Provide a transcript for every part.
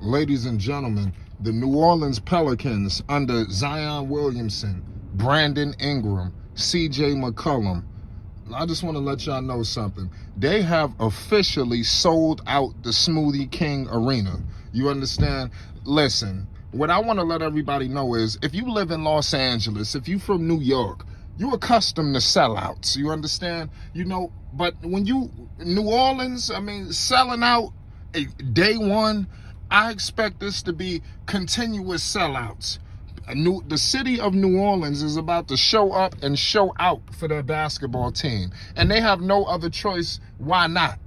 Ladies and gentlemen, the New Orleans Pelicans under Zion Williamson, Brandon Ingram, CJ McCollum. I just want to let y'all know something. They have officially sold out the Smoothie King Arena. You understand? Listen, what I want to let everybody know is if you live in Los Angeles, if you from New York, you're accustomed to sellouts. You understand? But when you, New Orleans, selling out day one, I expect this to be continuous sellouts. The city of New Orleans is about to show up and show out for their basketball team. And they have no other choice. Why not?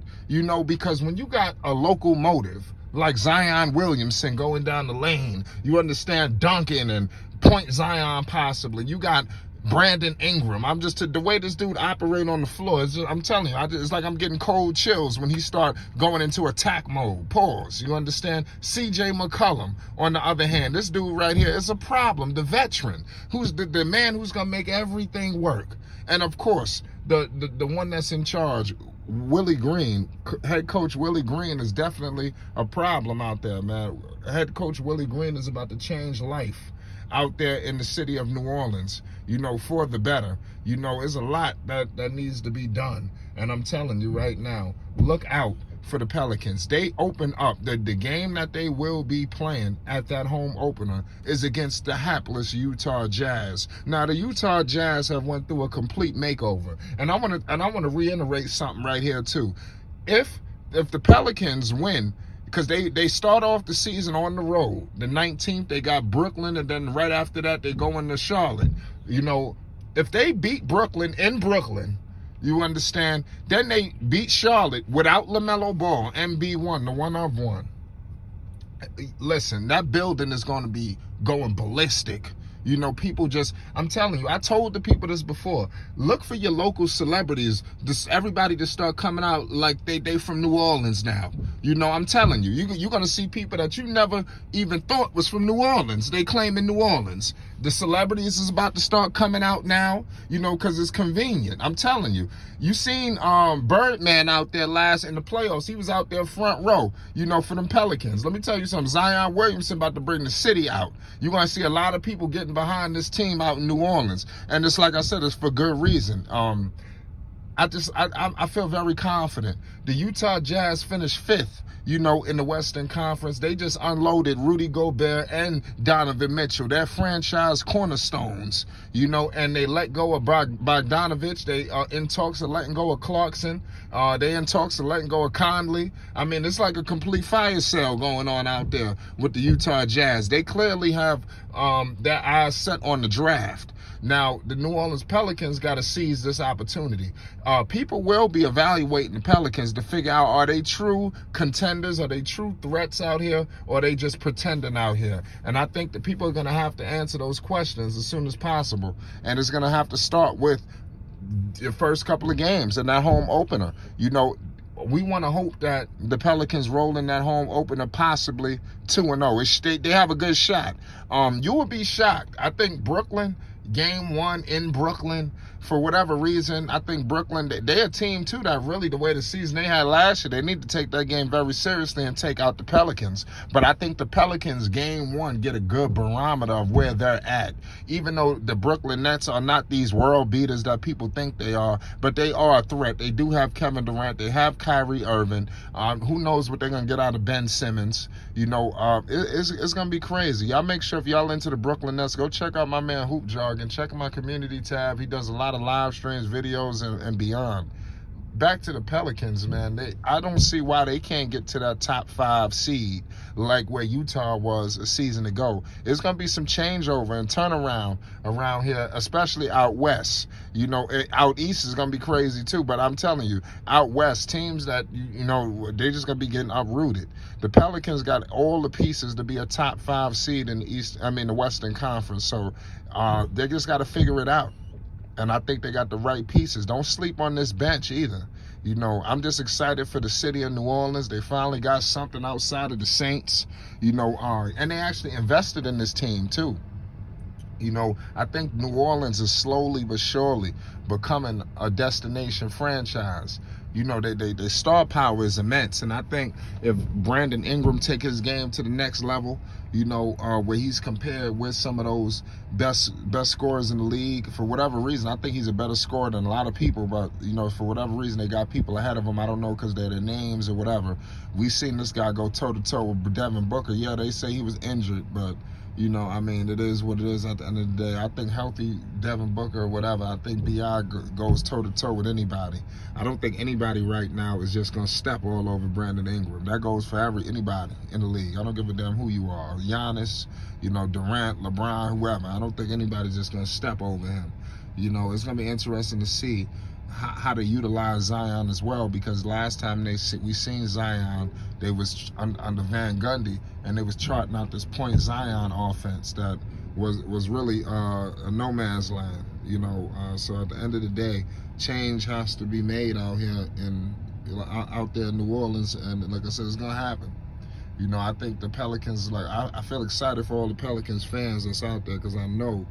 Because when you got a local motive like Zion Williamson going down the lane, you understand, dunking and point Zion possibly. You got Brandon Ingram. The way this dude operate on the floor, I'm telling you, it's like I'm getting cold chills when he start going into attack mode. Pause. You understand? CJ McCollum, on the other hand, this dude right here is a problem. The veteran, who's the man who's gonna make everything work. And of course, the one that's in charge, Willie Green, head coach Willie Green, is definitely a problem out there, man. Head coach Willie Green is about to change life out there in the city of New Orleans, for the better. There's a lot that needs to be done. And I'm telling you right now, look out for the Pelicans. They open up, the game that they will be playing at that home opener is against the hapless Utah Jazz. Now, the Utah Jazz have went through a complete makeover. And I want to reiterate something right here too. If the Pelicans win, because they start off the season on the road. The 19th, they got Brooklyn, and then right after that, they go into Charlotte. If they beat Brooklyn in Brooklyn, you understand, then they beat Charlotte without LaMelo Ball, MB1, the one of one. Listen, that building is going to be going ballistic. I'm telling you, I told the people this before. Look for your local celebrities, everybody to start coming out like they from New Orleans now. I'm telling you, you're going to see people that you never even thought was from New Orleans. They claim in New Orleans. The celebrities is about to start coming out now, because it's convenient. I'm telling you. You seen Birdman out there last in the playoffs. He was out there front row, for them Pelicans. Let me tell you something. Zion Williamson about to bring the city out. You're going to see a lot of people getting behind this team out in New Orleans. And it's like I said, it's for good reason. I feel very confident. The Utah Jazz finished 5th, in the Western Conference. They just unloaded Rudy Gobert and Donovan Mitchell, their franchise cornerstones, and they let go of Bogdanovich. They are in talks of letting go of Clarkson. They in talks of letting go of Conley. It's like a complete fire sale going on out there with the Utah Jazz. They clearly have their eyes set on the draft. Now, the New Orleans Pelicans got to seize this opportunity. People will be evaluating the Pelicans to figure out, are they true contenders? Are they true threats out here? Or are they just pretending out here? And I think that people are going to have to answer those questions as soon as possible. And it's going to have to start with your first couple of games and that home opener. We want to hope that the Pelicans roll in that home opener possibly 2-0. They have a good shot. You would be shocked. I think Brooklyn, Game 1 in Brooklyn, for whatever reason, I think Brooklyn, they're a team too that really, the way the season they had last year, they need to take that game very seriously and take out the Pelicans. But I think the Pelicans Game 1 get a good barometer of where they're at. Even though the Brooklyn Nets are not these world beaters that people think they are, but they are a threat. They do have Kevin Durant. They have Kyrie Irving. Who knows what they're going to get out of Ben Simmons. It's going to be crazy. Y'all make sure if y'all into the Brooklyn Nets, go check out my man Hoop Jargon. Check my community tab. He does a lot of live streams, videos, and beyond. Back to the Pelicans, man. I don't see why they can't get to that top 5 seed like where Utah was a season ago. It's going to be some changeover and turnaround around here, especially out west. Out east is going to be crazy too, but I'm telling you, out west, teams that, they're just going to be getting uprooted. The Pelicans got all the pieces to be a top 5 seed in the Western Conference, so they just got to figure it out. And I think they got the right pieces. Don't sleep on this bench either. I'm just excited for the city of New Orleans. They finally got something outside of the Saints, and they actually invested in this team too. I think New Orleans is slowly but surely becoming a destination franchise. You know, their star power is immense. And I think if Brandon Ingram take his game to the next level, you know, where he's compared with some of those best scorers in the league, for whatever reason, I think he's a better scorer than a lot of people, but, you know, for whatever reason, they got people ahead of him. I don't know, because they're their names or whatever. We seen this guy go toe-to-toe with Devin Booker. Yeah, they say he was injured, but, you know, I mean, it is what it is at the end of the day. I think healthy Devin Booker or whatever, I think B.I. goes toe-to-toe with anybody. I don't think anybody right now is just going to step all over Brandon Ingram. That goes for anybody in the league. I don't give a damn who you are. Giannis, you know, Durant, LeBron, whoever. I don't think anybody's just going to step over him. You know, it's going to be interesting to see how to utilize Zion as well, because last time we seen Zion, they was under Van Gundy, and they was charting out this point Zion offense that was really a no man's land, you know. So at the end of the day, change has to be made out here out there in New Orleans, and like I said, it's gonna happen. You know, I think the Pelicans, like I feel excited for all the Pelicans fans that's out there, because I know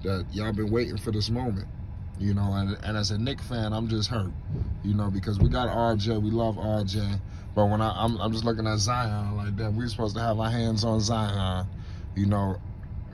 that y'all been waiting for this moment. You know, and as a Knicks fan, I'm just hurt, you know, because we got RJ, we love RJ, but when I'm just looking at Zion like that, we're supposed to have our hands on Zion, you know.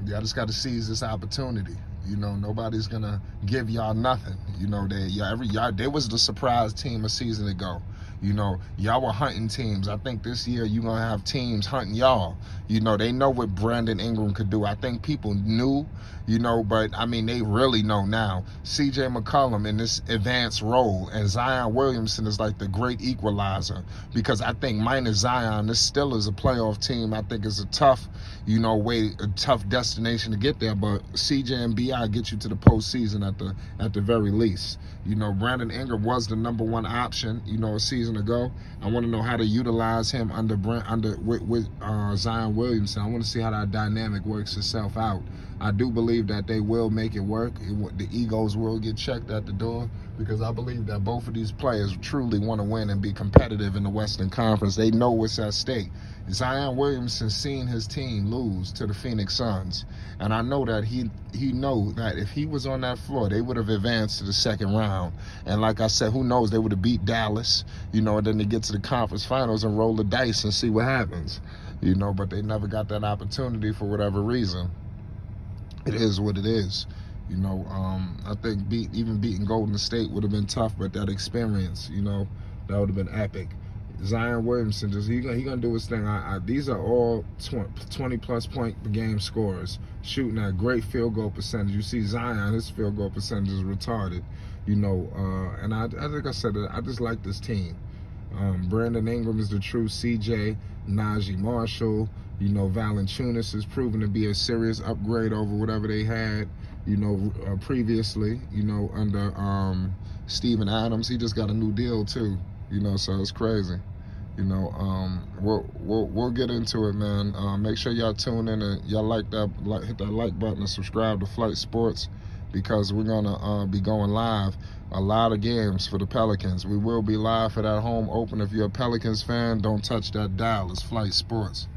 Y'all just got to seize this opportunity. You know, nobody's gonna give y'all nothing. You know, they was the surprise team a season ago. You know, y'all were hunting teams. I think this year you're gonna have teams hunting y'all. You know, they know what Brandon Ingram could do. I think people knew, you know, but I mean, they really know now. CJ McCollum in this advanced role, and Zion Williamson is like the great equalizer, because I think minus Zion, this still is a playoff team. I think it's a tough, you know, a tough destination to get there, but CJ and B.I. get you to the postseason at the very least. You know, Brandon Ingram was the #1 option, you know, a season ago. I want to know how to utilize him with Zion Williamson. I want to see how that dynamic works itself out. I do believe that they will make it work. The egos will get checked at the door, because I believe that both of these players truly want to win and be competitive in the Western Conference. They know what's at stake. Zion Williamson seen his team lose to the Phoenix Suns, and I know that he know that if he was on that floor, they would have advanced to the second round. And like I said, who knows, they would have beat Dallas, you know, and then they get to the conference finals and roll the dice and see what happens, you know. But they never got that opportunity for whatever reason. It is what it is. You know, I think even beating Golden State would have been tough, but that experience, you know, that would have been epic. Zion Williamson, he gonna do his thing. These are all 20-plus point per game scorers, shooting at great field goal percentage. You see Zion, his field goal percentage is retarded, you know. And I think I said that I just like this team. Brandon Ingram is the true CJ. Najee Marshall, you know, Valanciunas is proven to be a serious upgrade over whatever they had, you know, previously, you know, under Steven Adams. He just got a new deal too, you know, so it's crazy. You know, we'll get into it, man. Make sure y'all tune in and y'all hit that like button and subscribe to Flight Sports, because we're gonna be going live a lot of games for the Pelicans. We will be live for that home open. If you're a Pelicans fan, don't touch that dial. It's Flight Sports.